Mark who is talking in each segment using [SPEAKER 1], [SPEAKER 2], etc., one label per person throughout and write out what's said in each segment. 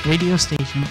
[SPEAKER 1] radio station.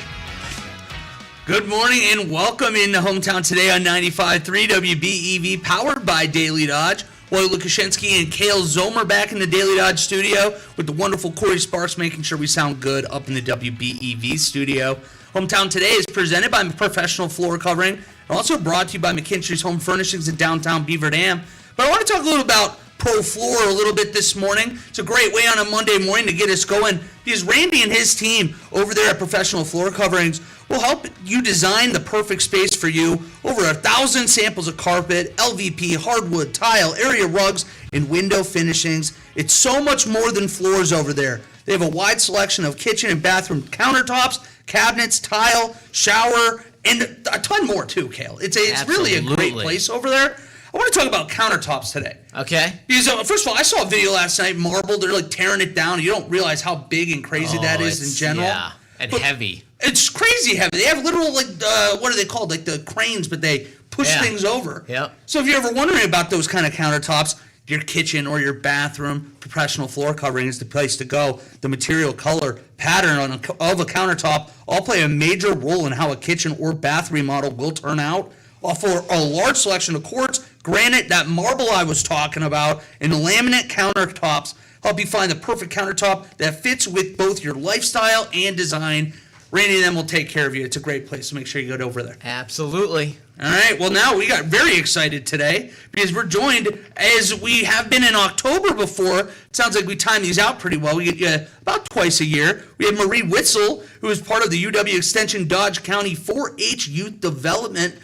[SPEAKER 2] Good morning and welcome into Hometown Today on 95.3 WBEV, powered by Daily Dodge. Willie Lukashenski and Cale Zomer back in the Daily Dodge studio with the wonderful Corey Sparks making sure we sound good up in the WBEV studio. Hometown Today is presented by Professional Floor Covering and also brought to you by McKinstry's Home Furnishings in downtown Beaver Dam. But I want to talk a little about Pro Floor a little bit this morning. It's a great way on a Monday morning to get us going because Randy and his team over there at Professional Floor Coverings will help you design the perfect space for you. Over 1,000 samples of carpet, LVP, hardwood, tile, area rugs, and window finishings. It's so much more than floors over there. They have a wide selection of kitchen and bathroom countertops, cabinets, tile, shower, and a ton more too, Cale. It's really a great place over there. I want to talk about countertops today.
[SPEAKER 3] Okay.
[SPEAKER 2] Because first of all, I saw a video last night, marble. They're like tearing it down. You don't realize how big and crazy that is in general.
[SPEAKER 3] Yeah, and heavy.
[SPEAKER 2] It's crazy heavy. They have literal, what are they called? Like the cranes, but they push things over.
[SPEAKER 3] Yep.
[SPEAKER 2] So if you're ever wondering about those kind of countertops, your kitchen or your bathroom, Professional Floor Covering is the place to go. The material, color, pattern of a countertop all play a major role in how a kitchen or bath remodel will turn out. For a large selection of quartz, granite, that marble I was talking about, and laminate countertops help you find the perfect countertop that fits with both your lifestyle and design. Randy and them will take care of you. It's a great place, so make sure you go over there.
[SPEAKER 3] Absolutely.
[SPEAKER 2] All right, well, now we got very excited today because we're joined, as we have been in October before. It sounds like we time these out pretty well. We get you about twice a year. We have Marie Witzel, who is part of the UW Extension Dodge County 4-H Youth Development.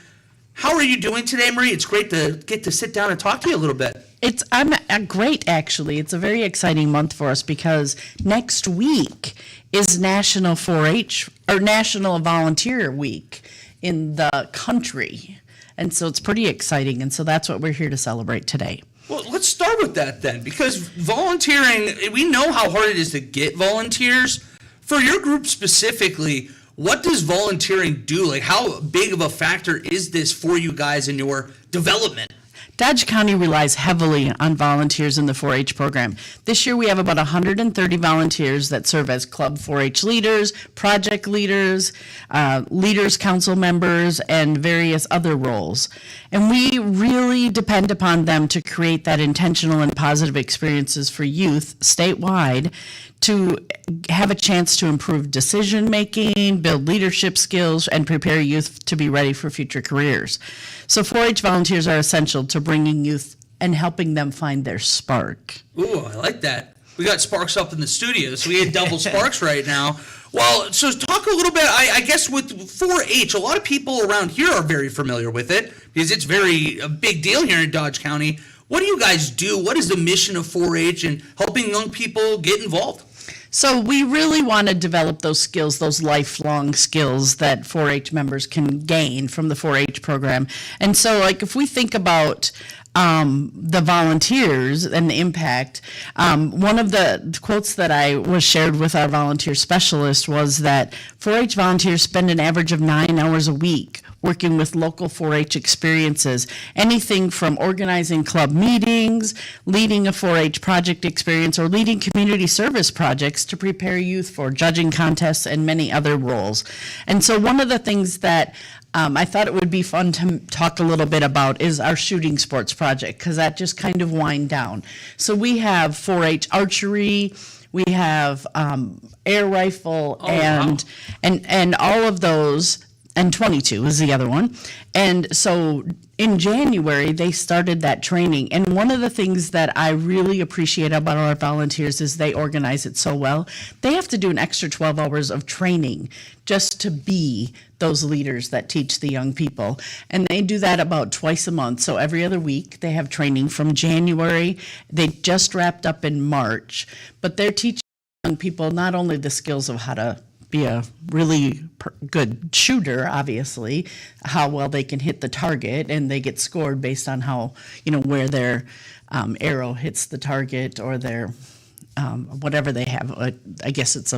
[SPEAKER 2] How are you doing today, Marie? It's great to get to sit down and talk to you a little bit.
[SPEAKER 1] I'm great, actually. It's a very exciting month for us because next week is National 4-H or National Volunteer Week in the country. And so it's pretty exciting. And so that's what we're here to celebrate today.
[SPEAKER 2] Well, let's start with that then, because volunteering, we know how hard it is to get volunteers. For your group specifically, what does volunteering do? Like, how big of a factor is this for you guys in your development?
[SPEAKER 1] Dodge County relies heavily on volunteers in the 4-H program. This year we have about 130 volunteers that serve as Club 4-H leaders, project leaders, leaders council members, and various other roles. And we really depend upon them to create that intentional and positive experiences for youth statewide to have a chance to improve decision making, build leadership skills, and prepare youth to be ready for future careers. So 4-H volunteers are essential to bringing youth and helping them find their spark.
[SPEAKER 2] Ooh, I like that. We got Sparks up in the studio, so we had double Sparks right now. Well, so talk a little bit, I guess with 4-H, a lot of people around here are very familiar with it because it's a big deal here in Dodge County. What do you guys do? What is the mission of 4-H and helping young people get involved?
[SPEAKER 1] So we really want to develop those skills, those lifelong skills that 4-H members can gain from the 4-H program. And so, like, if we think about the volunteers and the impact, one of the quotes that I was shared with our volunteer specialist was that 4-H volunteers spend an average of 9 hours a week working with local 4-H experiences, anything from organizing club meetings, leading a 4-H project experience, or leading community service projects to prepare youth for judging contests and many other roles. And so one of the things that I thought it would be fun to talk a little bit about is our shooting sports project, because that just kind of wind down. So we have 4-H archery, we have air rifle, and all of those. And 22 is the other one. And so in January, they started that training. And one of the things that I really appreciate about our volunteers is they organize it so well. They have to do an extra 12 hours of training just to be those leaders that teach the young people. And they do that about twice a month. So every other week, they have training from January. They just wrapped up in March. But they're teaching young people not only the skills of how to be a really good shooter, obviously, how well they can hit the target, and they get scored based on how, where their arrow hits the target or their whatever they have. I guess it's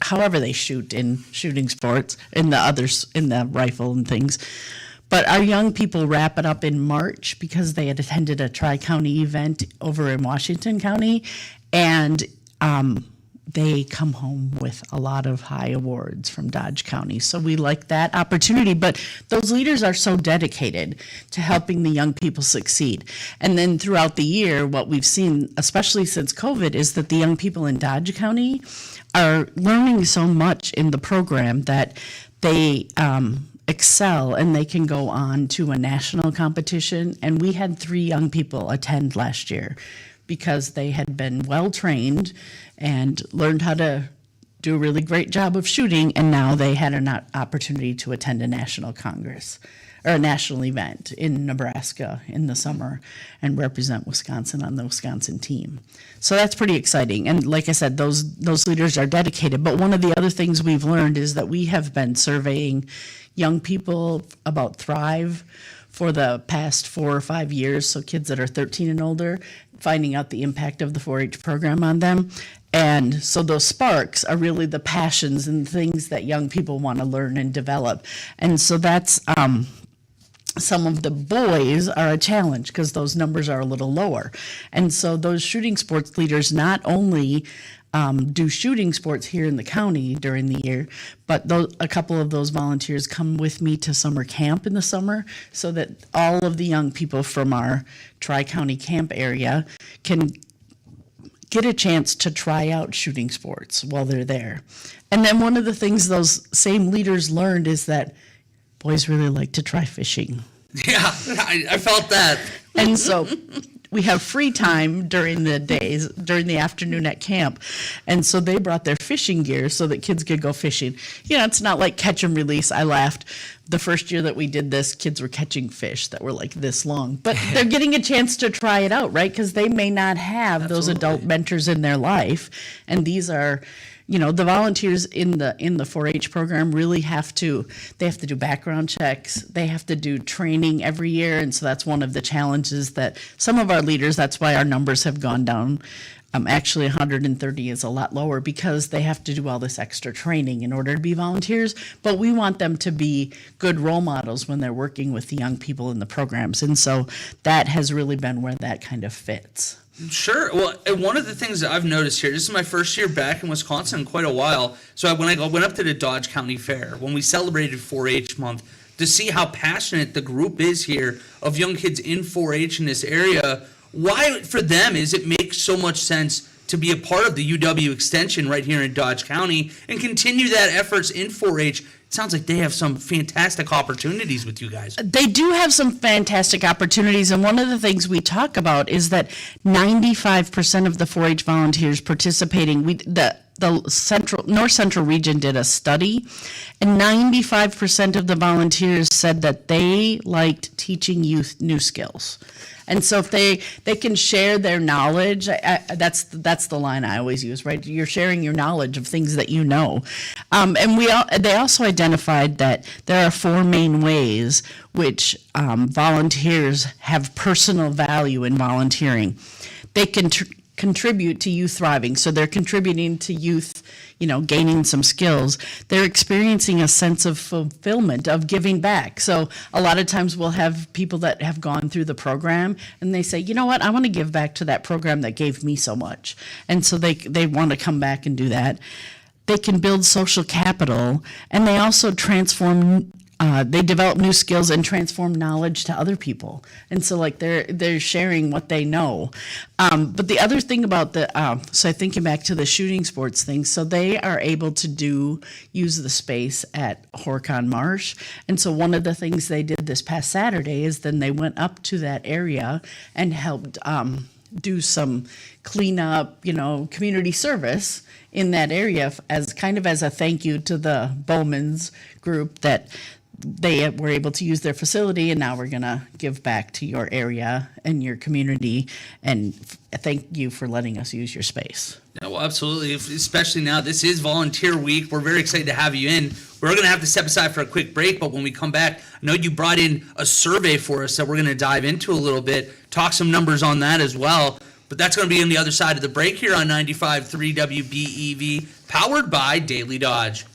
[SPEAKER 1] however they shoot in shooting sports, in the rifle and things. But our young people wrap it up in March because they had attended a Tri-County event over in Washington County, and they come home with a lot of high awards from Dodge County. So we like that opportunity, but those leaders are so dedicated to helping the young people succeed. And then throughout the year, what we've seen, especially since COVID, is that the young people in Dodge County are learning so much in the program that they excel and they can go on to a national competition. And we had 3 young people attend last year because they had been well trained and learned how to do a really great job of shooting, and now they had an opportunity to attend a national congress or a national event in Nebraska in the summer and represent Wisconsin on the Wisconsin team. So that's pretty exciting. And like I said, those leaders are dedicated. But one of the other things we've learned is that we have been surveying young people about Thrive for the past 4 or 5 years, so kids that are 13 and older, finding out the impact of the 4-H program on them. And so those sparks are really the passions and things that young people want to learn and develop. And so that's some of the boys are a challenge because those numbers are a little lower. And so those shooting sports leaders not only do shooting sports here in the county during the year, but a couple of those volunteers come with me to summer camp in the summer so that all of the young people from our Tri-County camp area can get a chance to try out shooting sports while they're there. And then one of the things those same leaders learned is that boys really like to try fishing.
[SPEAKER 2] Yeah, I felt that.
[SPEAKER 1] And so we have free time during the days, during the afternoon at camp. And so they brought their fishing gear so that kids could go fishing. You know, it's not like catch and release. I laughed. The first year that we did this, kids were catching fish that were like this long. But they're getting a chance to try it out, right? Because they may not have those adult mentors in their life. And these are, you know, the volunteers in the 4-H program really have to do background checks. They have to do training every year. And so that's one of the challenges that some of our leaders, that's why our numbers have gone down. Actually, 130 is a lot lower because they have to do all this extra training in order to be volunteers. But we want them to be good role models when they're working with the young people in the programs. And so that has really been where that kind of fits.
[SPEAKER 2] Sure. Well, and one of the things that I've noticed here, this is my first year back in Wisconsin in quite a while. So when I went up to the Dodge County Fair, when we celebrated 4-H month, to see how passionate the group is here of young kids in 4-H in this area, why for them is it makes so much sense to be a part of the UW extension right here in Dodge County and continue that efforts in 4-H. It sounds like they have some fantastic opportunities with you guys.
[SPEAKER 1] They do have some fantastic opportunities, and one of the things we talk about is that 95% of the 4-H volunteers participating, the North Central region did a study, and 95% of the volunteers said that they liked teaching youth new skills. And so if they can share their knowledge, that's the line I always use, right? You're sharing your knowledge of things that you know. And they also identified that there are 4 main ways which volunteers have personal value in volunteering. They can contribute to youth thriving. So they're contributing to youth, gaining some skills. They're experiencing a sense of fulfillment, of giving back. So a lot of times we'll have people that have gone through the program and they say, you know what, I want to give back to that program that gave me so much. And so they want to come back and do that. They can build social capital, and they also they develop new skills and transform knowledge to other people. And so they're sharing what they know. But the other thing about so thinking back to the shooting sports thing, so they are able to use the space at Horicon Marsh. And so one of the things they did this past Saturday is then they went up to that area and helped do some cleanup, community service in that area as a thank you to the Bowman's group that they were able to use their facility, and now we're going to give back to your area and your community, and thank you for letting us use your space.
[SPEAKER 2] Yeah, well, absolutely, especially now. This is Volunteer Week. We're very excited to have you in. We're going to have to step aside for a quick break, but when we come back, I know you brought in a survey for us that we're going to dive into a little bit, talk some numbers on that as well. But that's going to be on the other side of the break here on 95.3 WBEV, powered by Daily Dodge.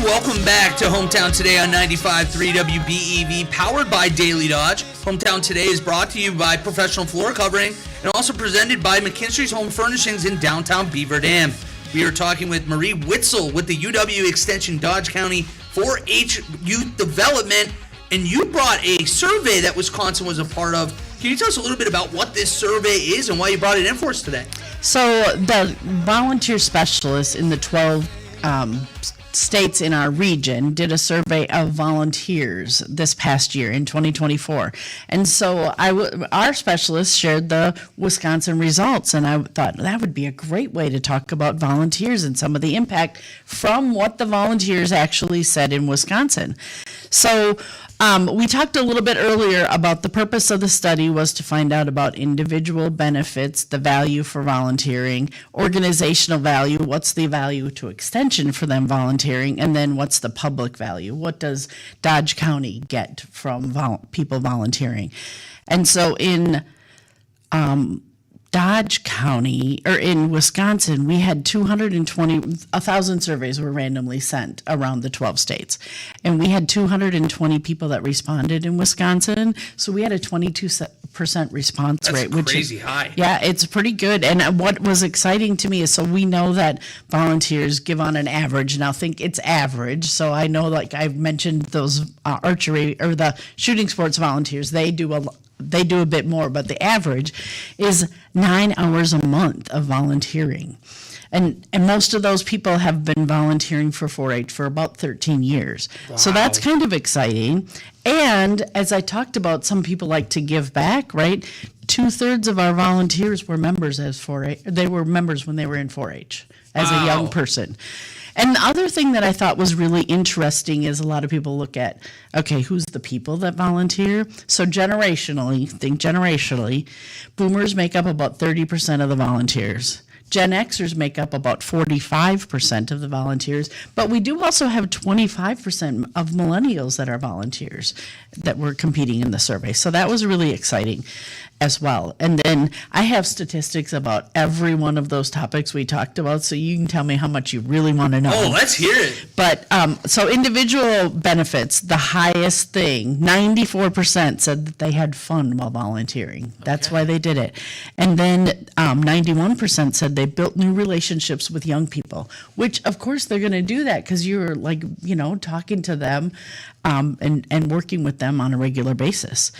[SPEAKER 2] welcome back to Hometown Today on 95.3 WBEV, powered by Daily Dodge. Hometown Today is brought to you by Professional Floor Covering and also presented by McKinstry's Home Furnishings in downtown Beaver Dam. We are talking with Marie Witzel with the UW Extension Dodge County 4-H Youth Development, and you brought a survey that Wisconsin was a part of. Can you tell us a little bit about what this survey is and why you brought it in for us today?
[SPEAKER 1] So the volunteer specialists in the 12 states in our region did a survey of volunteers this past year in 2024. And so our specialists shared the Wisconsin results, and I thought that would be a great way to talk about volunteers and some of the impact from what the volunteers actually said in Wisconsin. So we talked a little bit earlier about the purpose of the study was to find out about individual benefits, the value for volunteering, organizational value, what's the value to extension for them volunteering, and then what's the public value? What does Dodge County get from people volunteering? And so in Dodge County, or in Wisconsin, we had 1,000 surveys were randomly sent around the 12 states. And we had 220 people that responded in Wisconsin. So we had a 22% response rate.
[SPEAKER 2] That's crazy high.
[SPEAKER 1] Yeah, it's pretty good. And what was exciting to me is, so we know that volunteers give on an average. Now think it's average. So I know, like I've mentioned, those archery or the shooting sports volunteers, they do a bit more, but the average is 9 hours a month of volunteering. And most of those people have been volunteering for 4-H for about 13 years. Wow. So that's kind of exciting. And as I talked about, some people like to give back, right? 2/3 of our volunteers were members as 4-H. They were members when they were in 4-H as a young person. And the other thing that I thought was really interesting is a lot of people look at, okay, who's the people that volunteer? So generationally, boomers make up about 30% of the volunteers. Gen Xers make up about 45% of the volunteers, but we do also have 25% of millennials that are volunteers that were competing in the survey. So that was really exciting as well. And then I have statistics about every one of those topics we talked about, so you can tell me how much you really want to know.
[SPEAKER 2] Oh, let's hear it.
[SPEAKER 1] But so individual benefits, the highest thing, 94% said that they had fun while volunteering. That's why they did it. And then 91% said they built new relationships with young people, which of course they're going to do that because you're like, talking to them and working with them on a regular basis.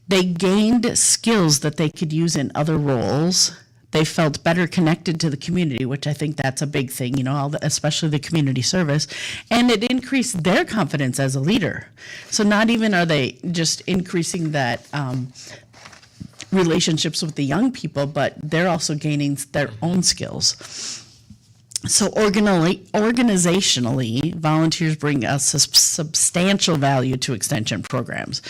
[SPEAKER 1] They gained skills that they could use in other roles. They felt better connected to the community, which I think that's a big thing, especially the community service. And it increased their confidence as a leader. So not even are they just increasing that relationships with the young people, but they're also gaining their own skills. So organizationally, volunteers bring us a substantial value to extension programs.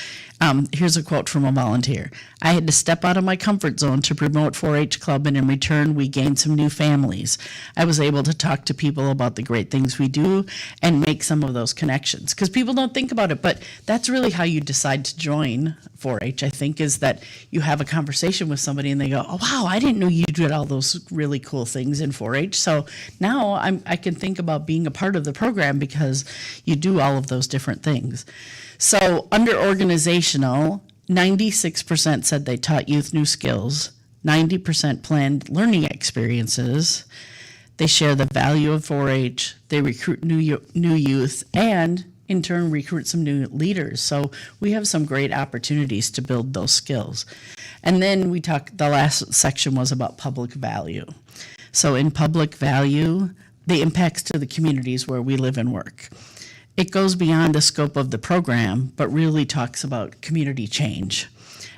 [SPEAKER 1] Here's a quote from a volunteer. I had to step out of my comfort zone to promote 4-H Club, and in return, we gained some new families. I was able to talk to people about the great things we do and make some of those connections. Because people don't think about it, but that's really how you decide to join 4-H, I think, is that you have a conversation with somebody and they go, oh, wow, I didn't know you did all those really cool things in 4-H. So now I can think about being a part of the program because you do all of those different things. So under organizational, 96% said they taught youth new skills, 90% planned learning experiences, they share the value of 4-H, they recruit new youth, and in turn recruit some new leaders. So we have some great opportunities to build those skills. And then the last section was about public value. So in public value, the impacts to the communities where we live and work. It goes beyond the scope of the program, but really talks about community change.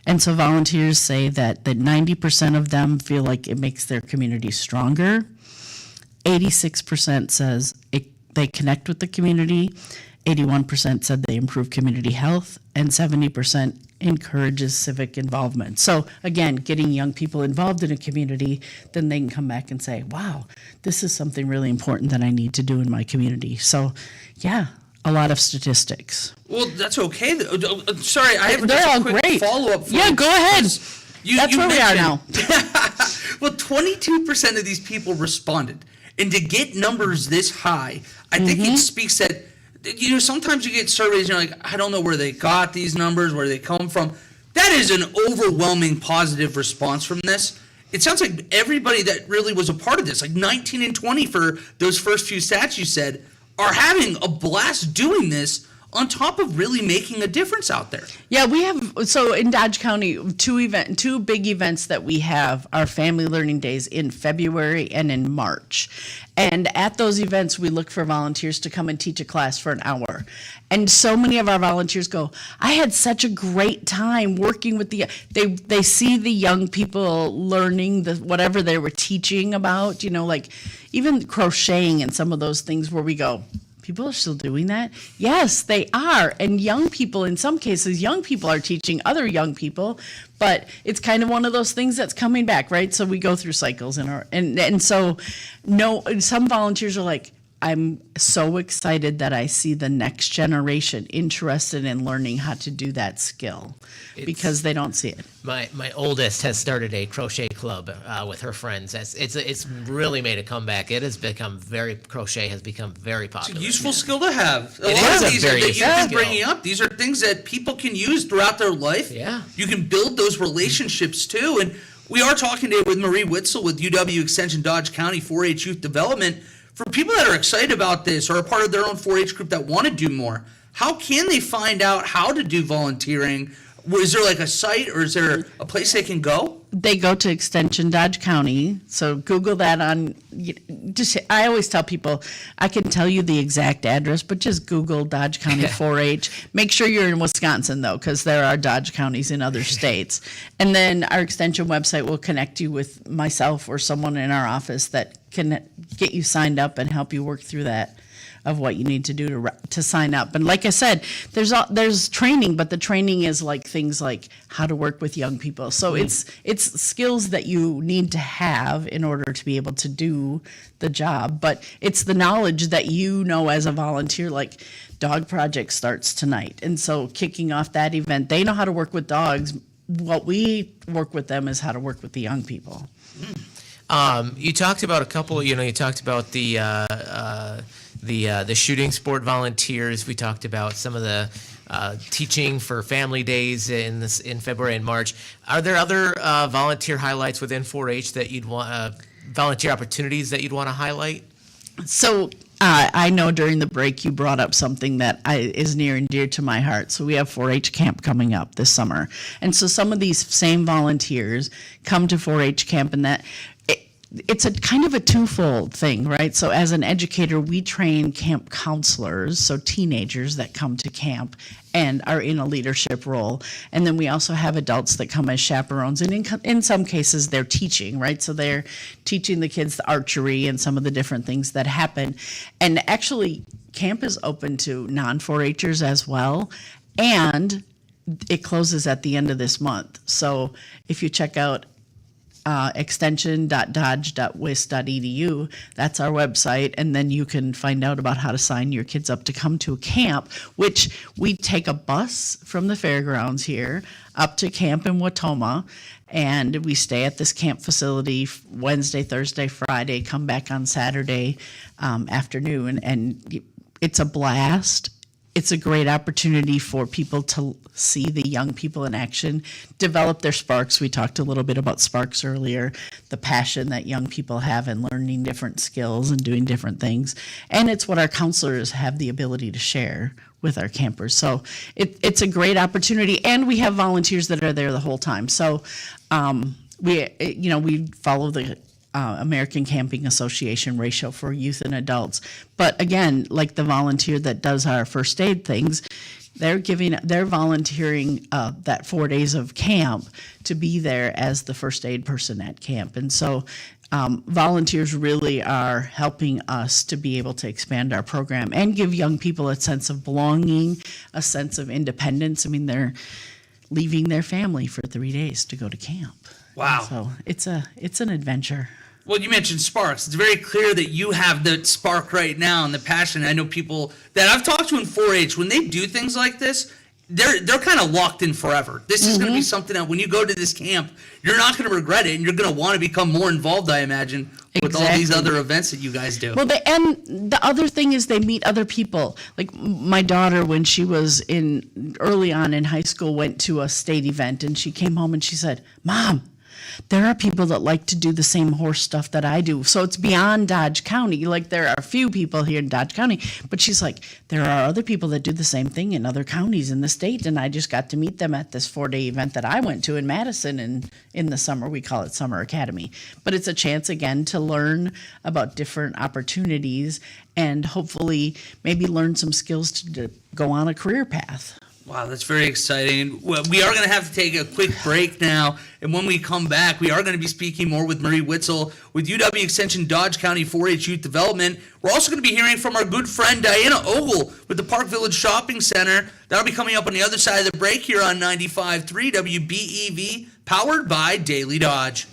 [SPEAKER 1] And so volunteers say that 90% of them feel like it makes their community stronger. 86% says they connect with the community. 81% said they improve community health, and 70% encourages civic involvement. So again, getting young people involved in a community, then they can come back and say, wow, this is something really important that I need to do in my community. So yeah, a lot of statistics.
[SPEAKER 2] Well, that's okay. Sorry, I have
[SPEAKER 1] They're all
[SPEAKER 2] a quick
[SPEAKER 1] great.
[SPEAKER 2] Follow-up.
[SPEAKER 1] Yeah, go ahead. That's where we are now.
[SPEAKER 2] Well, 22% of these people responded. And to get numbers this high, I think it speaks that sometimes you get surveys and you're like, I don't know where they got these numbers, where they come from. That is an overwhelming positive response from this. It sounds like everybody that really was a part of this, like 19 and 20 for those first few stats you said, are having a blast doing this on top of really making a difference out there.
[SPEAKER 1] Yeah, we have, so in Dodge County, two big events that we have are Family Learning Days in February and in March. And at those events, we look for volunteers to come and teach a class for an hour. And so many of our volunteers go, I had such a great time working with they see the young people learning whatever they were teaching about, like even crocheting and some of those things where we go, people are still doing that? Yes, they are. And young people, in some cases, young people are teaching other young people, but it's kind of one of those things that's coming back, right? So we go through cycles and so some volunteers are like, I'm so excited that I see the next generation interested in learning how to do that skill because they don't see it.
[SPEAKER 3] My oldest has started a crochet club with her friends. It's really made a comeback. Crochet has become very popular.
[SPEAKER 2] It's a useful skill to have.
[SPEAKER 3] It is a very
[SPEAKER 2] that
[SPEAKER 3] useful
[SPEAKER 2] you've been
[SPEAKER 3] skill.
[SPEAKER 2] bringing up, these are things that people can use throughout their life.
[SPEAKER 3] Yeah.
[SPEAKER 2] You can build those relationships too. And we are talking today with Marie Witzel with UW Extension Dodge County 4-H Youth Development. For people that are excited about this or are part of their own 4-H group that want to do more, how can they find out how to do volunteering? Is there like a site or is there a place they can go?
[SPEAKER 1] They go to Extension Dodge County. So Google that on, I always tell people, I can tell you the exact address, but just Google Dodge County 4-H. Make sure you're in Wisconsin though, because there are Dodge counties in other states. And then our Extension website will connect you with myself or someone in our office that can get you signed up and help you work through that of what you need to do to sign up. And like I said, there's training, but the training is like things like how to work with young people. So it's skills that you need to have in order to be able to do the job. But it's the knowledge that as a volunteer, like Dog Project starts tonight. And so kicking off that event, they know how to work with dogs. What we work with them is how to work with the young people.
[SPEAKER 3] You talked about a couple. You talked about the shooting sport volunteers. We talked about some of the teaching for family days in February and March. Are there other volunteer highlights within 4-H that you'd want volunteer opportunities that you'd want to highlight?
[SPEAKER 1] So I know during the break you brought up something that is near and dear to my heart. So we have 4-H camp coming up this summer, and so some of these same volunteers come to 4-H camp, and it's a kind of a twofold thing, right? So as an educator, we train camp counselors, so teenagers that come to camp and are in a leadership role. And then we also have adults that come as chaperones. And in some cases, they're teaching, right? So they're teaching the kids the archery and some of the different things that happen. And actually, camp is open to non-4-Hers as well. And it closes at the end of this month. So if you check out extension.dodge.wis.edu. That's our website, and then you can find out about how to sign your kids up to come to a camp, which we take a bus from the fairgrounds here up to camp in Watoma, and we stay at this camp facility Wednesday, Thursday, Friday, come back on Saturday afternoon, and it's a blast. It's a great opportunity for people to see the young people in action, develop their sparks. We talked a little bit about sparks earlier, the passion that young people have in learning different skills and doing different things. And it's what our counselors have the ability to share with our campers. So it's a great opportunity. And we have volunteers that are there the whole time. So we follow the American Camping Association ratio for youth and adults. But again, like the volunteer that does our first aid things, they're volunteering that 4 days of camp to be there as the first aid person at camp. And so volunteers really are helping us to be able to expand our program and give young people a sense of belonging, a sense of independence. I mean, they're leaving their family for 3 days to go to camp.
[SPEAKER 2] Wow.
[SPEAKER 1] So it's an adventure.
[SPEAKER 2] Well, you mentioned sparks. It's very clear that you have the spark right now and the passion. I know people that I've talked to in 4-H, when they do things like this, they're kind of locked in forever. This is going to be something that when you go to this camp, you're not going to regret it, and you're going to want to become more involved, I imagine, with all these
[SPEAKER 1] Exactly.
[SPEAKER 2] other events that you guys do.
[SPEAKER 1] Well, and the other thing is they meet other people. Like my daughter, when she was early on in high school, went to a state event, and she came home and she said, "Mom, there are people that like to do the same horse stuff that I do." So it's beyond Dodge County. Like there are a few people here in Dodge County, but she's like, there are other people that do the same thing in other counties in the state. And I just got to meet them at this 4-day event that I went to in Madison. And in the summer, we call it Summer Academy. But it's a chance again to learn about different opportunities and hopefully maybe learn some skills to go on a career path.
[SPEAKER 2] Wow, that's very exciting. Well, we are going to have to take a quick break now, and when we come back, we are going to be speaking more with Marie Witzel with UW Extension Dodge County 4-H Youth Development. We're also going to be hearing from our good friend Diana Ogle with the Park Village Shopping Center. That'll be coming up on the other side of the break here on 95.3 WBEV, powered by Daily Dodge.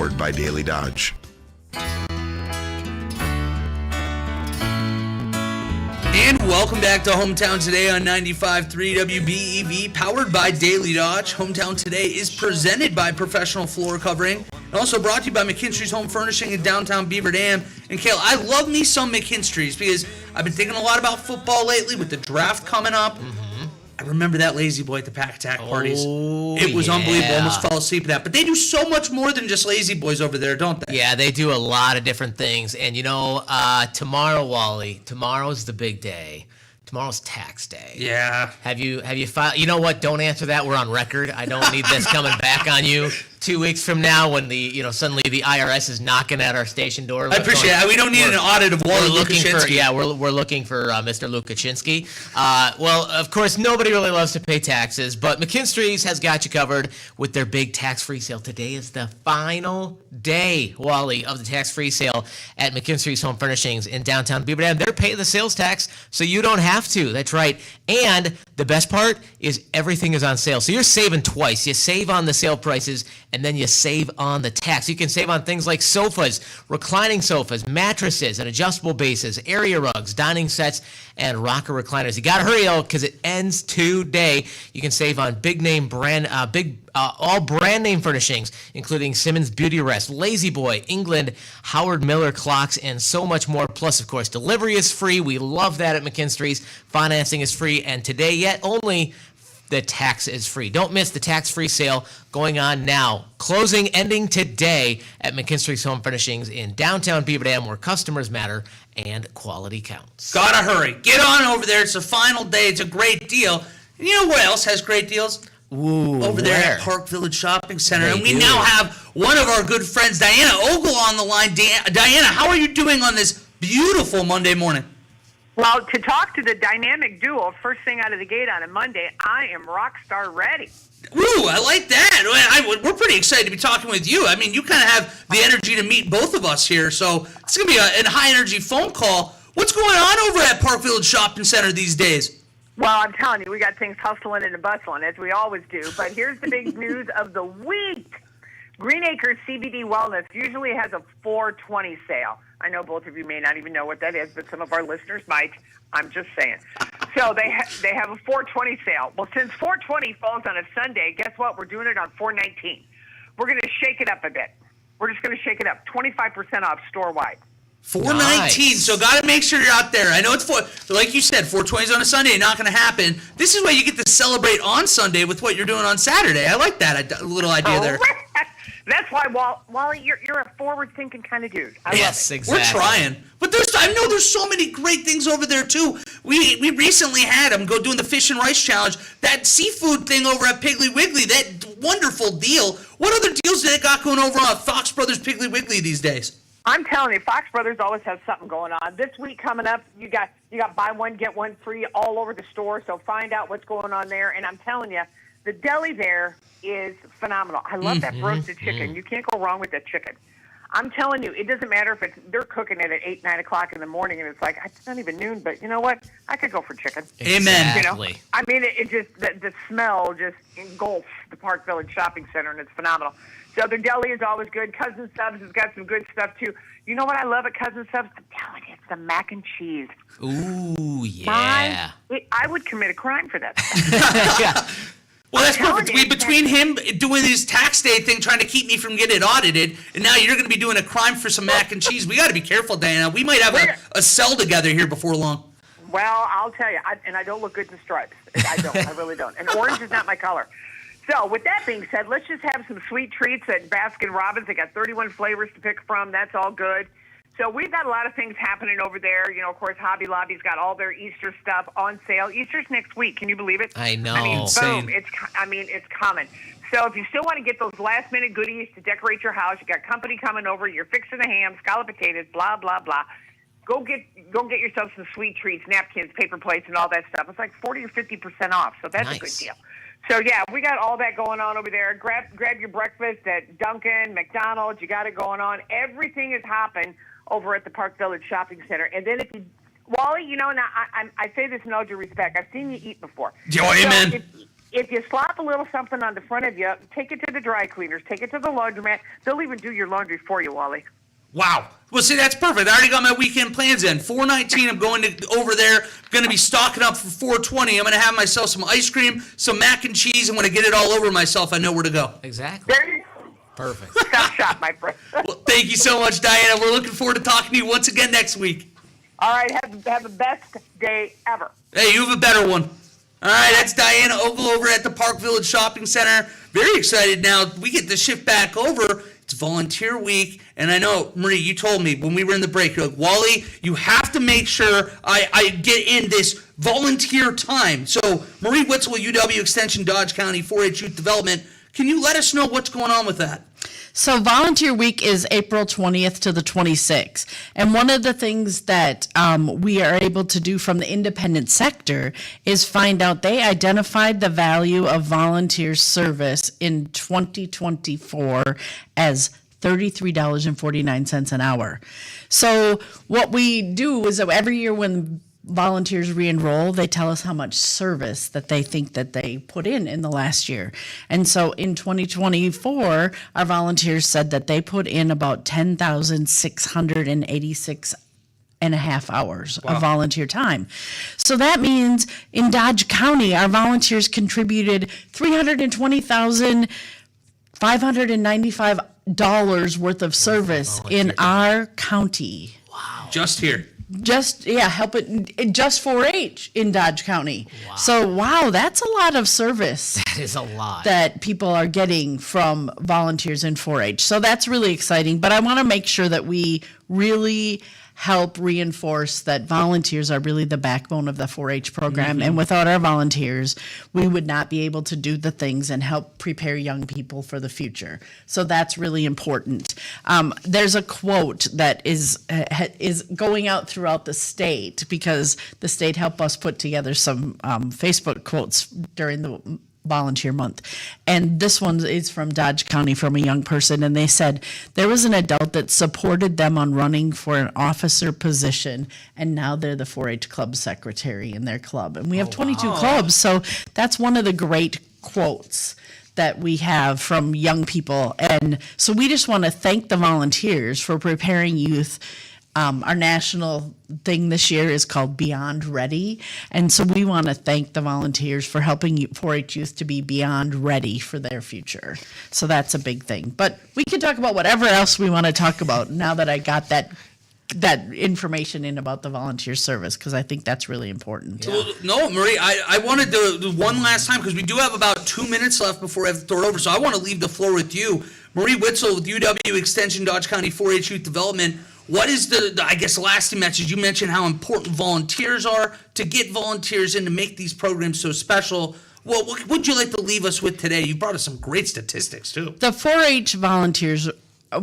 [SPEAKER 4] powered by Daily Dodge.
[SPEAKER 2] And welcome back to Hometown Today on 95.3 WBEV, powered by Daily Dodge. Hometown Today is presented by Professional Floor Covering, and also brought to you by McKinstry's Home Furnishing in downtown Beaver Dam. And Kale, I love me some McKinstry's because I've been thinking a lot about football lately with the draft coming up. I remember that lazy boy at the Pack Attack parties. It was unbelievable. Almost fell asleep at that. But they do so much more than just lazy boys over there, don't they?
[SPEAKER 3] Yeah, they do a lot of different things. And, tomorrow, Wally, tomorrow's the big day. Tomorrow's tax day.
[SPEAKER 2] Yeah.
[SPEAKER 3] Have you filed? You know what? Don't answer that. We're on record. I don't need this coming back on you 2 weeks from now when suddenly the IRS is knocking at our station door.
[SPEAKER 2] I appreciate it. We don't need an audit of Wally Lukashinsky.
[SPEAKER 3] We're looking for Mr. Lukashinsky. Well, of course, nobody really loves to pay taxes, but McKinstry's has got you covered with their big tax-free sale. Today is the final day, Wally, of the tax-free sale at McKinstry's Home Furnishings in downtown Beaver Dam. They're paying the sales tax, so you don't have to. That's right. And the best part is everything is on sale. So you're saving twice. You save on the sale prices, and then you save on the tax. You can save on things like sofas, reclining sofas, mattresses, and adjustable bases, area rugs, dining sets, and rocker recliners. You got to hurry, though, because it ends today. You can save on all brand name furnishings, including Simmons Beauty Rest, Lazy Boy, England, Howard Miller clocks, and so much more. Plus, of course, delivery is free. We love that at McKinstry's. Financing is free, and today yet only the tax is free. Don't miss the tax-free sale going on now. Closing ending today at McKinstry's Home Furnishings in downtown Beaver Dam, where customers matter and quality counts.
[SPEAKER 2] Gotta hurry. Get on over there. It's the final day. It's a great deal. And you know what else has great deals? Over there at Park Village Shopping Center. And we now have one of our good friends, Diana Ogle, on the line. Diana, how are you doing on this beautiful Monday morning?
[SPEAKER 5] Well, to talk to the dynamic duo, first thing out of the gate on a Monday, I am rock star ready.
[SPEAKER 2] Ooh, I like that. We're pretty excited to be talking with you. I mean, you kind of have the energy to meet both of us here, so it's going to be a high-energy phone call. What's going on over at Park Village Shopping Center these days?
[SPEAKER 5] Well, I'm telling you, we got things hustling and bustling, as we always do. But here's the big news of the week. Green Acres CBD Wellness usually has a 420 sale. I know both of you may not even know what that is, but some of our listeners might. I'm just saying. So they have a 420 sale. Well, since 420 falls on a Sunday, guess what? We're doing it on 419. We're going to shake it up a bit. We're just going to shake it up. 25% off store-wide.
[SPEAKER 2] 419. Nice. So got to make sure you're out there. I know it's like you said, 420 is on a Sunday, not going to happen. This is why you get to celebrate on Sunday with what you're doing on Saturday. I like that little idea there.
[SPEAKER 5] That's why, Wally, you're a forward-thinking kind of dude. I love it.
[SPEAKER 3] Exactly.
[SPEAKER 2] We're trying. But I know there's so many great things over there, too. We recently had them go doing the Fish and Rice Challenge. That seafood thing over at Piggly Wiggly, that wonderful deal. What other deals do they got going over on Fox Brothers Piggly Wiggly these days?
[SPEAKER 5] I'm telling you, Fox Brothers always has something going on. This week coming up, you got buy one, get one free all over the store, so find out what's going on there. And I'm telling you, the deli there is phenomenal. I love that roasted chicken. You can't go wrong with that chicken. I'm telling you, it doesn't matter if they're cooking it at 8, 9 o'clock in the morning, and it's like, it's not even noon, but you know what? I could go for chicken.
[SPEAKER 2] Amen.
[SPEAKER 3] Exactly.
[SPEAKER 5] You know? I mean, it just, the smell just engulfs the Park Village Shopping Center, and it's phenomenal. So their deli is always good. Cousin Subs has got some good stuff, too. You know what I love at Cousin Subs? I'm telling you, it's the mac and cheese.
[SPEAKER 3] Ooh, yeah.
[SPEAKER 5] I would commit a crime for that.
[SPEAKER 3] Yeah.
[SPEAKER 2] Well, that's perfect. Between him doing his tax day thing, trying to keep me from getting audited, and now you're going to be doing a crime for some mac and cheese. We got to be careful, Diana. We might have a cell together here before long.
[SPEAKER 5] Well, I'll tell you, and I don't look good in stripes. I don't. I really don't. And orange is not my color. So with that being said, let's just have some sweet treats at Baskin-Robbins. They got 31 flavors to pick from. That's all good. So we've got a lot of things happening over there. You know, of course, Hobby Lobby's got all their Easter stuff on sale. Easter's next week. Can you believe it?
[SPEAKER 3] I know.
[SPEAKER 5] I mean,
[SPEAKER 2] Insane.
[SPEAKER 5] boom. It's coming. So if you still want to get those last-minute goodies to decorate your house, you got company coming over, you're fixing the ham, scalloped potatoes, blah, blah, blah. Go get yourself some sweet treats, napkins, paper plates, and all that stuff. It's like 40 or 50% off, so that's a good deal. So, yeah, we got all that going on over there. Grab your breakfast at Dunkin', McDonald's. You got it going on. Everything is hopping over at the Park Village Shopping Center. And then if you, Wally, you know, now I say this in all due respect. I've seen you eat before.
[SPEAKER 2] Amen.
[SPEAKER 5] So if you slap a little something on the front of you, take it to the dry cleaners, take it to the laundromat. They'll even do your laundry for you, Wally.
[SPEAKER 2] Wow. Well, see, that's perfect. I already got my weekend plans in. 419, I'm going over there. Going to be stocking up for 420. I'm going to have myself some ice cream, some mac and cheese, and when I get it all over myself, I know where to go.
[SPEAKER 3] Exactly.
[SPEAKER 5] There you
[SPEAKER 3] Perfect.
[SPEAKER 5] Stop shop, my friend.
[SPEAKER 2] Well, thank you so much, Diana. We're looking forward to talking to you once again next week.
[SPEAKER 5] All right, have the best day ever.
[SPEAKER 2] Hey, you have a better one. All right, that's Diana Ogle over at the Park Village Shopping Center. Very excited now. We get to shift back over. It's Volunteer Week, and I know, Marie, you told me when we were in the break, you're like, Wally, you have to make sure I get in this volunteer time. So, Marie Witzel, UW Extension, Dodge County 4-H Youth Development, can you let us know what's going on with that?
[SPEAKER 1] So Volunteer Week is April 20th to the 26th. And one of the things that we are able to do from the independent sector is find out they identified the value of volunteer service in 2024 as $33.49 an hour. So what we do is that every year when volunteers re-enroll, they tell us how much service that they think that they put in the last year. And so in 2024, our volunteers said that they put in about 10,686 and a half hours of volunteer time. So that means in Dodge County, our volunteers contributed $320,595 worth of service in our county.
[SPEAKER 2] Just here.
[SPEAKER 1] Help it just 4-H in Dodge County. Wow. So that's a lot of service.
[SPEAKER 3] That is a lot.
[SPEAKER 1] That people are getting from volunteers in 4-H. So that's really exciting. But I want to make sure that we really help reinforce that volunteers are really the backbone of the 4-H program. And without our volunteers, we would not be able to do the things and help prepare young people for the future. So that's really important. There's a quote that is going out throughout the state because the state helped us put together some Facebook quotes during the volunteer month. And this one is from Dodge County from a young person. And they said, there was an adult that supported them on running for an officer position. And now they're the 4-H club secretary in their club. And we have 22 clubs. So that's one of the great quotes that we have from young people. And so we just want to thank the volunteers for preparing youth. Our national thing this year is called Beyond Ready. And so we want to thank the volunteers for helping 4-H youth to be beyond ready for their future. So that's a big thing. But we can talk about whatever else we want to talk about now that I got that information in about the volunteer service, because I think that's really important.
[SPEAKER 2] Well, no, Marie, I wanted to do one last time because we do have about 2 minutes left before I have to throw it over. So I want to leave the floor with you. Marie Witzel with UW Extension, Dodge County 4-H Youth Development. What is the lasting message? You mentioned how important volunteers are to get volunteers in to make these programs so special. What would you like to leave us with today? You brought us some great statistics, too.
[SPEAKER 1] The 4-H volunteers,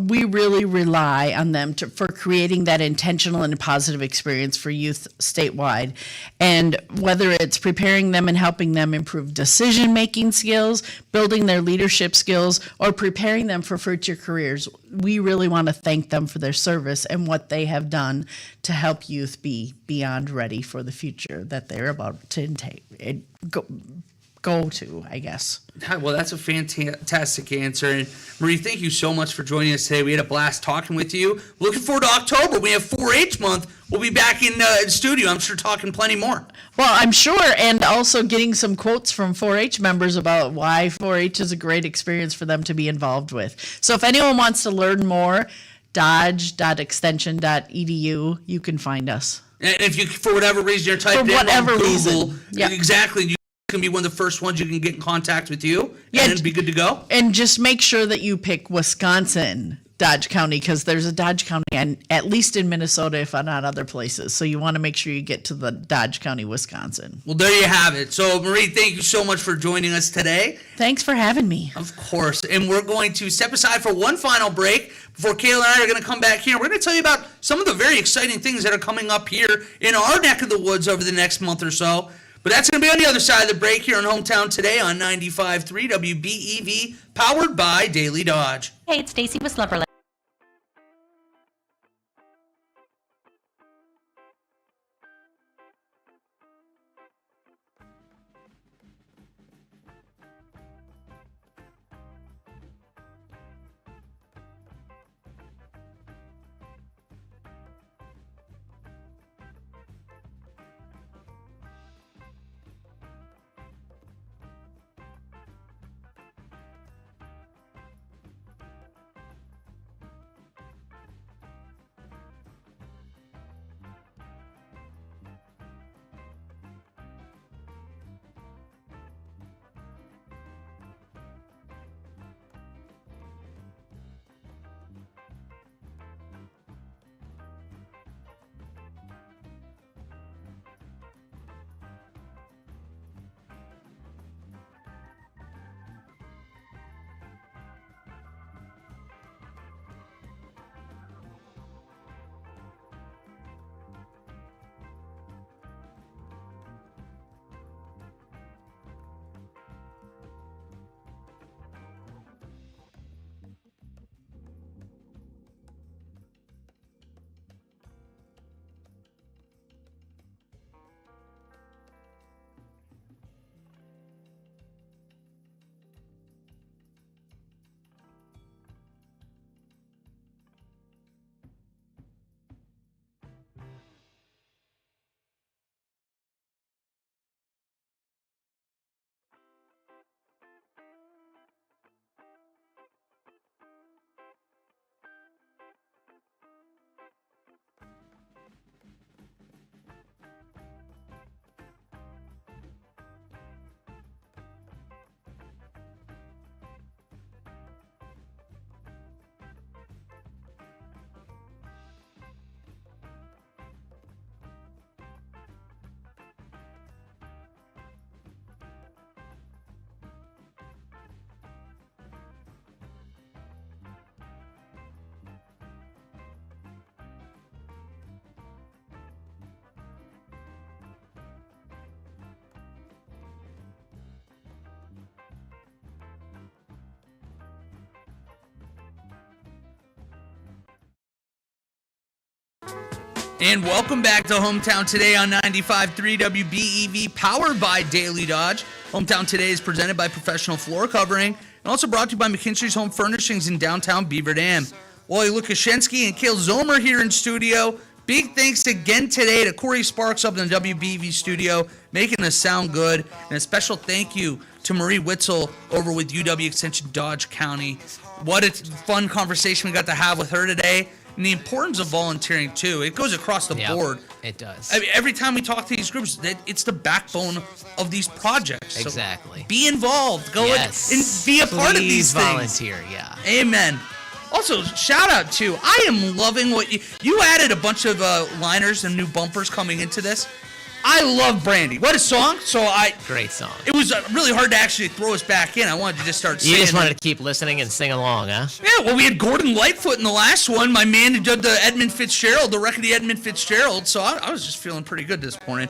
[SPEAKER 1] we really rely on them for creating that intentional and positive experience for youth statewide. And whether it's preparing them and helping them improve decision-making skills, building their leadership skills, or preparing them for future careers, we really want to thank them for their service and what they have done to help youth be beyond ready for the future that they're about to go to, I guess.
[SPEAKER 2] Well, that's a fantastic answer. And Marie, thank you so much for joining us today. We had a blast talking with you. Looking forward to October. We have 4-H month. We'll be back in studio, I'm sure, talking plenty more.
[SPEAKER 1] Well, I'm sure, and also getting some quotes from 4-H members about why 4-H is a great experience for them to be involved with. So if anyone wants to learn more, dodge.extension.edu, you can find us.
[SPEAKER 2] And if you, for whatever reason, you're typing in on Google, exactly, you can be one of the first ones you can get in contact with you and be good to go.
[SPEAKER 1] And just make sure that you pick Wisconsin Dodge County, because there's a Dodge County, and at least in Minnesota, if not other places. So you want to make sure you get to the Dodge County, Wisconsin.
[SPEAKER 2] Well, there you have it. So, Marie, thank you so much for joining us today.
[SPEAKER 1] Thanks for having me.
[SPEAKER 2] Of course. And we're going to step aside for one final break before Kayla and I are going to come back here. We're going to tell you about some of the very exciting things that are coming up here in our neck of the woods over the next month or so. But that's going to be on the other side of the break here in Hometown Today on 95.3 WBEV, powered by Daily Dodge.
[SPEAKER 4] Hey, it's Stacy with Slumberland.
[SPEAKER 2] And welcome back to Hometown Today on 95.3 WBEV, powered by Daily Dodge. Hometown Today is presented by Professional Floor Covering and also brought to you by McKinstry's Home Furnishings in downtown Beaver Dam. Wally Lukashensky and Kale Zomer here in studio. Big thanks again today to Corey Sparks up in the WBEV studio, making us sound good. And a special thank you to Marie Witzel over with UW Extension Dodge County. What a fun conversation we got to have with her today. And the importance of volunteering, too. It goes across the board.
[SPEAKER 3] It does.
[SPEAKER 2] I mean, every time we talk to these groups, it's the backbone of these projects.
[SPEAKER 3] Exactly.
[SPEAKER 2] So be involved. Go and be a part of these things.
[SPEAKER 3] Volunteer, yeah.
[SPEAKER 2] Amen. Also, shout out to, I am loving what you added a bunch of liners and new bumpers coming into this. I love Brandy. What a song.
[SPEAKER 3] Great song.
[SPEAKER 2] It was really hard to actually throw us back in. I wanted to just start singing.
[SPEAKER 3] You just wanted to keep listening and sing along, huh?
[SPEAKER 2] Yeah, well, we had Gordon Lightfoot in the last one. My man who did the Edmund Fitzgerald, the record of the Edmund Fitzgerald. So I was just feeling pretty good this morning.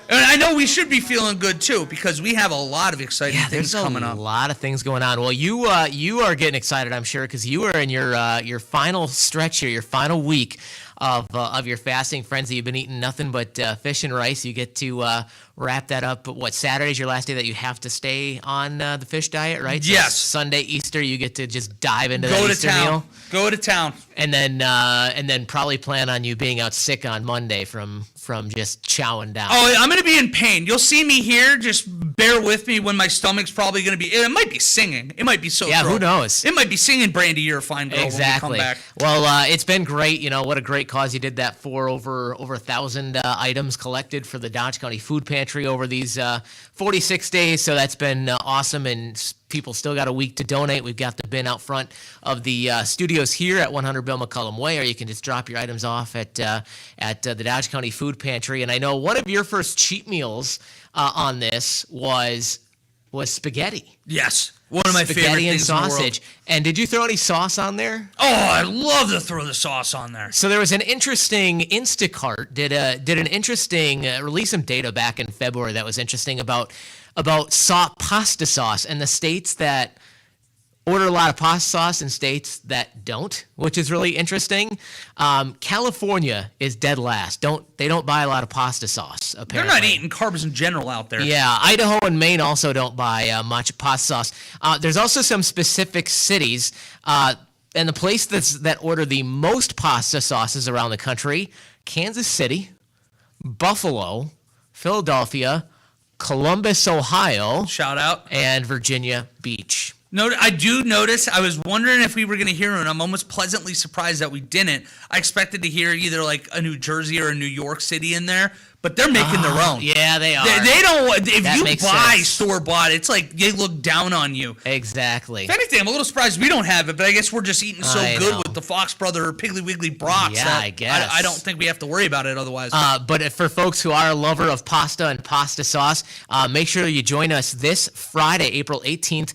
[SPEAKER 2] And I know we should be feeling good, too, because we have a lot of exciting things coming up.
[SPEAKER 3] There's a lot of things going on. Well, you are getting excited, I'm sure, because you are in your final stretch here, your final week of your fasting frenzy. You've been eating nothing but fish and rice. You get to wrap that up. But Saturday's your last day that you have to stay on the fish diet, right?
[SPEAKER 2] Yes.
[SPEAKER 3] So Sunday, Easter, you get to just dive into that Easter meal.
[SPEAKER 2] Go to town.
[SPEAKER 3] And then probably plan on you being out sick on Monday from just chowing down.
[SPEAKER 2] Oh, I'm going to be in pain. You'll see me here. Just bear with me when my stomach's probably going to be. It might be singing. It might be so.
[SPEAKER 3] Yeah, who knows?
[SPEAKER 2] It might be singing Brandy, You're a Fine Girl.
[SPEAKER 3] Exactly.
[SPEAKER 2] When we come back.
[SPEAKER 3] Well, it's been great. You know, what a great cause you did that for. Over 1,000 items collected for the Dodge County Food Pantry over these 46 days. So that's been awesome. And people still got a week to donate. We've got the bin out front of the studios here at 100 Bill McCullum Way, or you can just drop your items off at the Dodge County Food Pantry. And I know one of your first cheat meals on this was spaghetti.
[SPEAKER 2] Yes, one of my favorite
[SPEAKER 3] spaghetti and
[SPEAKER 2] things in the world.
[SPEAKER 3] sausage. And did you throw any sauce on there?
[SPEAKER 2] Oh, I love to throw the sauce on there.
[SPEAKER 3] So there was an interesting Instacart did an interesting release some data back in February that was interesting about pasta sauce and the states that order a lot of pasta sauce and states that don't, which is really interesting. California is dead last. They don't buy a lot of pasta sauce, apparently.
[SPEAKER 2] They're not eating carbs in general out there.
[SPEAKER 3] Yeah, Idaho and Maine also don't buy much pasta sauce. There's also some specific cities, and the place that order the most pasta sauces around the country: Kansas City, Buffalo, Philadelphia, Columbus, Ohio.
[SPEAKER 2] Shout out.
[SPEAKER 3] And Virginia Beach.
[SPEAKER 2] No, I do notice. I was wondering if we were going to hear it. I'm almost pleasantly surprised that we didn't. I expected to hear either like a New Jersey or a New York City in there, but they're making their own.
[SPEAKER 3] Yeah, they are.
[SPEAKER 2] They don't. If
[SPEAKER 3] That
[SPEAKER 2] you
[SPEAKER 3] makes
[SPEAKER 2] buy
[SPEAKER 3] sense.
[SPEAKER 2] store bought, it's like they look down on you.
[SPEAKER 3] Exactly.
[SPEAKER 2] If anything, I'm a little surprised we don't have it, but I guess we're just eating so
[SPEAKER 3] I
[SPEAKER 2] good
[SPEAKER 3] know.
[SPEAKER 2] with the Fox Brother Piggly Wiggly brats.
[SPEAKER 3] Yeah,
[SPEAKER 2] that
[SPEAKER 3] I guess.
[SPEAKER 2] I don't think we have to worry about it otherwise.
[SPEAKER 3] But for folks who are a lover of pasta and pasta sauce, make sure you join us this Friday, April 18th,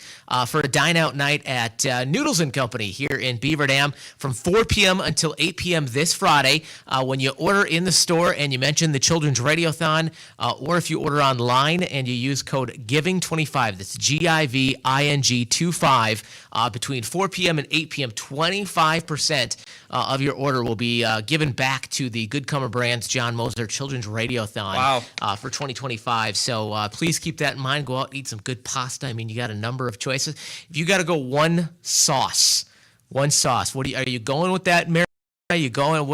[SPEAKER 3] for a dine-out night at Noodles & Company here in Beaver Dam from 4 p.m. until 8 p.m. this Friday. When you order in the store and you mention the Children's Radiothon, or if you order online and you use code GIVING25, that's GIVING25, between 4 p.m. and 8 p.m., 25% of your order will be given back to the Good Comer Brands John Moser Children's Radiothon for 2025. So please keep that in mind. Go out and eat some good pasta. I mean, you got a number of choices. If you got to go one sauce, are you going with that, Mary? What are you going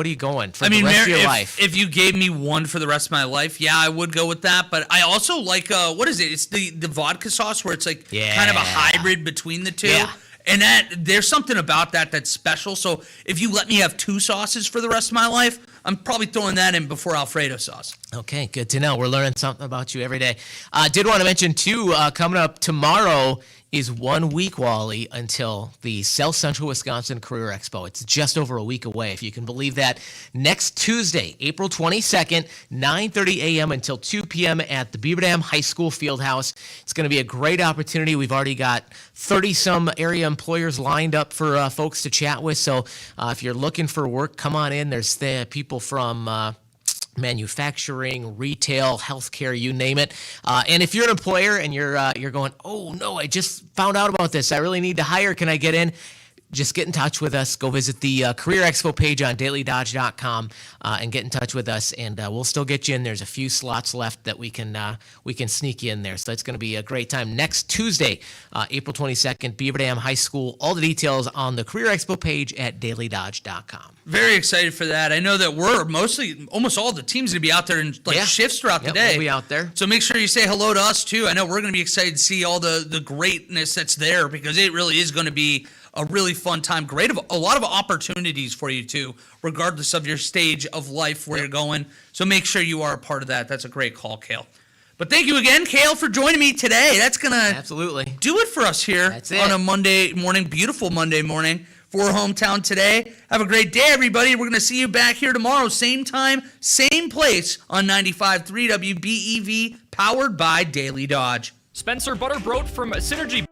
[SPEAKER 3] for the rest of your life?
[SPEAKER 2] If you gave me one for the rest of my life, yeah, I would go with that. But I also like, what is it? It's the vodka sauce where it's like kind of a hybrid between the two.
[SPEAKER 3] Yeah.
[SPEAKER 2] And there's something about that that's special. So if you let me have two sauces for the rest of my life, I'm probably throwing that in before Alfredo sauce.
[SPEAKER 3] Okay, good to know. We're learning something about you every day. Did want to mention, too, coming up tomorrow is 1 week, Wally, until the South Central Wisconsin Career Expo. It's just over a week away, if you can believe that. Next Tuesday, April 22nd, 9:30 a.m. until 2 p.m. at the Beaver Dam High School Fieldhouse. It's going to be a great opportunity. We've already got 30-some area employers lined up for folks to chat with. So if you're looking for work, come on in. There's people from manufacturing, retail, healthcare, you name it. And if you're an employer and you're going, oh no, I just found out about this, I really need to hire, can I get in? just get in touch with us. Go visit the Career Expo page on DailyDodge.com and get in touch with us, and we'll still get you in. There's a few slots left that we can sneak you in there. So it's going to be a great time. Next Tuesday, April 22nd, Beaver Dam High School. All the details on the Career Expo page at DailyDodge.com.
[SPEAKER 2] Very excited for that. I know that almost all the teams going to be out there in shifts throughout the day.
[SPEAKER 3] We'll be out there.
[SPEAKER 2] So make sure you say hello to us too. I know we're going to be excited to see all the greatness that's there, because it really is going to be a really fun time. A lot of opportunities for you too, regardless of your stage of life where you're going. So make sure you are a part of that. That's a great call, Kale. But thank you again, Kale, for joining me today. That's going to
[SPEAKER 3] absolutely
[SPEAKER 2] do it for us here on a Monday morning, beautiful Monday morning for Hometown Today. Have a great day, everybody. We're going to see you back here tomorrow, same time, same place on 95.3 WBEV, powered by Daily Dodge.
[SPEAKER 4] Spencer Butterbrot from Synergy.